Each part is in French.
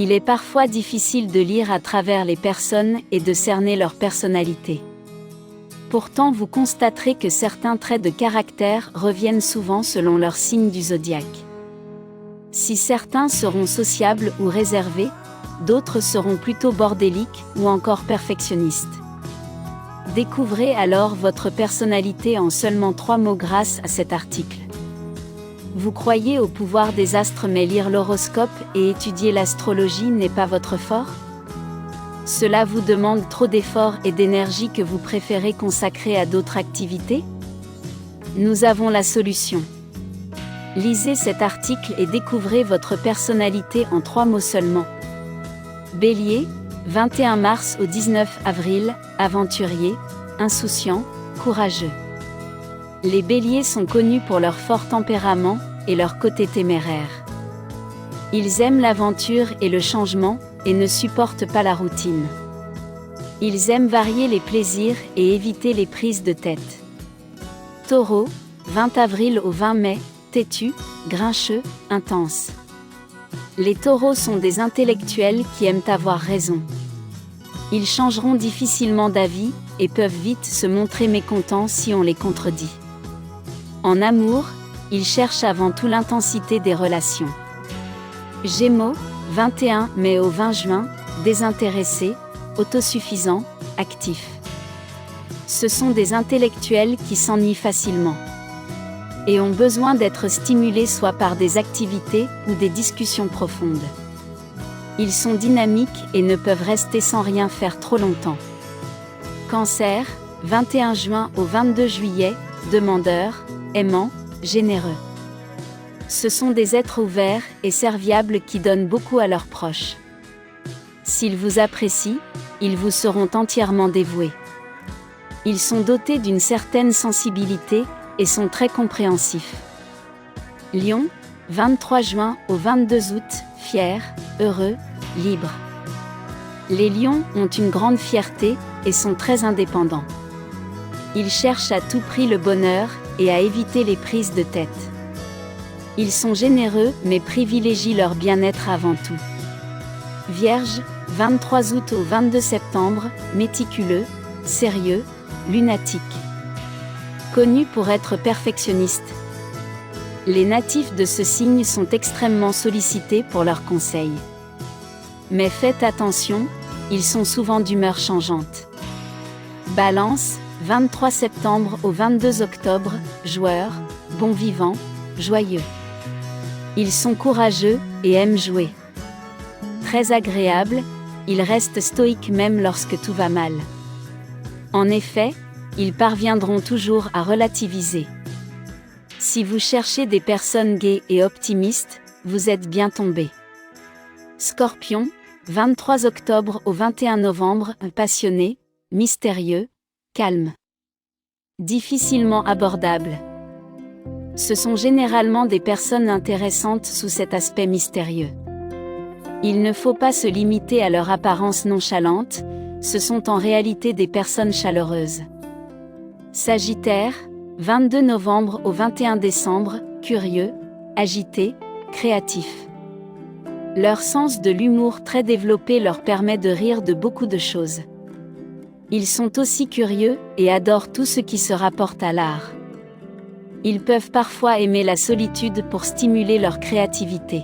Il est parfois difficile de lire à travers les personnes et de cerner leur personnalité. Pourtant vous constaterez que certains traits de caractère reviennent souvent selon leur signe du zodiaque. Si certains seront sociables ou réservés, d'autres seront plutôt bordéliques ou encore perfectionnistes. Découvrez alors votre personnalité en seulement 3 mots grâce à cet article. Vous croyez au pouvoir des astres mais lire l'horoscope et étudier l'astrologie n'est pas votre fort ? Cela vous demande trop d'efforts et d'énergie que vous préférez consacrer à d'autres activités ? Nous avons la solution. Lisez cet article et découvrez votre personnalité en 3 mots seulement. Bélier, 21 mars au 19 avril, aventurier, insouciant, courageux. Les béliers sont connus pour leur fort tempérament et leur côté téméraire. Ils aiment l'aventure et le changement, et ne supportent pas la routine. Ils aiment varier les plaisirs et éviter les prises de tête. Taureau, 20 avril au 20 mai, têtu, grincheux, intense. Les taureaux sont des intellectuels qui aiment avoir raison. Ils changeront difficilement d'avis, et peuvent vite se montrer mécontents si on les contredit. En amour, ils cherchent avant tout l'intensité des relations. Gémeaux, 21 mai au 20 juin, désintéressé, autosuffisant, actif. Ce sont des intellectuels qui s'ennuient facilement et ont besoin d'être stimulés soit par des activités ou des discussions profondes. Ils sont dynamiques et ne peuvent rester sans rien faire trop longtemps. Cancer, 21 juin au 22 juillet, demandeur, aimant, généreux. Ce sont des êtres ouverts et serviables qui donnent beaucoup à leurs proches. S'ils vous apprécient, ils vous seront entièrement dévoués. Ils sont dotés d'une certaine sensibilité et sont très compréhensifs. Lion, 23 juin au 22 août, fier, heureux, libre. Les lions ont une grande fierté et sont très indépendants. Ils cherchent à tout prix le bonheur et à éviter les prises de tête. Ils sont généreux mais privilégient leur bien-être avant tout. Vierge, 23 août au 22 septembre, méticuleux, sérieux, lunatique. Connus pour être perfectionnistes. Les natifs de ce signe sont extrêmement sollicités pour leurs conseils. Mais faites attention, ils sont souvent d'humeur changeante. Balance, 23 septembre au 22 octobre, joueur, bon vivant, joyeux. Ils sont courageux et aiment jouer. Très agréables, ils restent stoïques même lorsque tout va mal. En effet, ils parviendront toujours à relativiser. Si vous cherchez des personnes gaies et optimistes, vous êtes bien tombé. Scorpion, 23 octobre au 21 novembre, passionné, mystérieux, calme. Difficilement abordable. Ce sont généralement des personnes intéressantes sous cet aspect mystérieux. Il ne faut pas se limiter à leur apparence nonchalante, ce sont en réalité des personnes chaleureuses. Sagittaire, 22 novembre au 21 décembre, curieux, agité, créatif. Leur sens de l'humour très développé leur permet de rire de beaucoup de choses. Ils sont aussi curieux et adorent tout ce qui se rapporte à l'art. Ils peuvent parfois aimer la solitude pour stimuler leur créativité.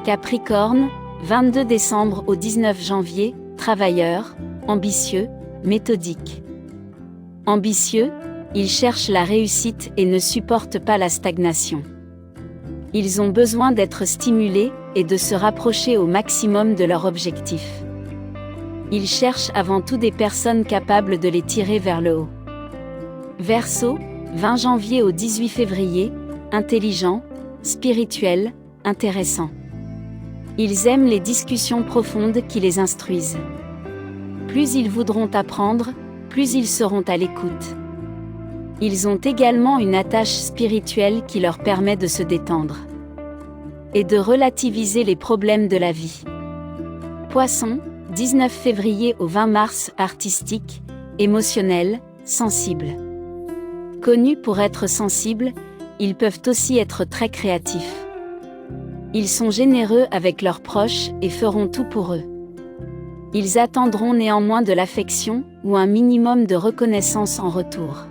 Capricorne, 22 décembre au 19 janvier, travailleur, ambitieux, méthodique. Ambitieux, ils cherchent la réussite et ne supportent pas la stagnation. Ils ont besoin d'être stimulés et de se rapprocher au maximum de leur objectif. Ils cherchent avant tout des personnes capables de les tirer vers le haut. Verseau, 20 janvier au 18 février, intelligent, spirituel, intéressant. Ils aiment les discussions profondes qui les instruisent. Plus ils voudront apprendre, plus ils seront à l'écoute. Ils ont également une attache spirituelle qui leur permet de se détendre et de relativiser les problèmes de la vie. Poisson, 19 février au 20 mars, artistique, émotionnel, sensible. Connus pour être sensibles, ils peuvent aussi être très créatifs. Ils sont généreux avec leurs proches et feront tout pour eux. Ils attendront néanmoins de l'affection, ou un minimum de reconnaissance en retour.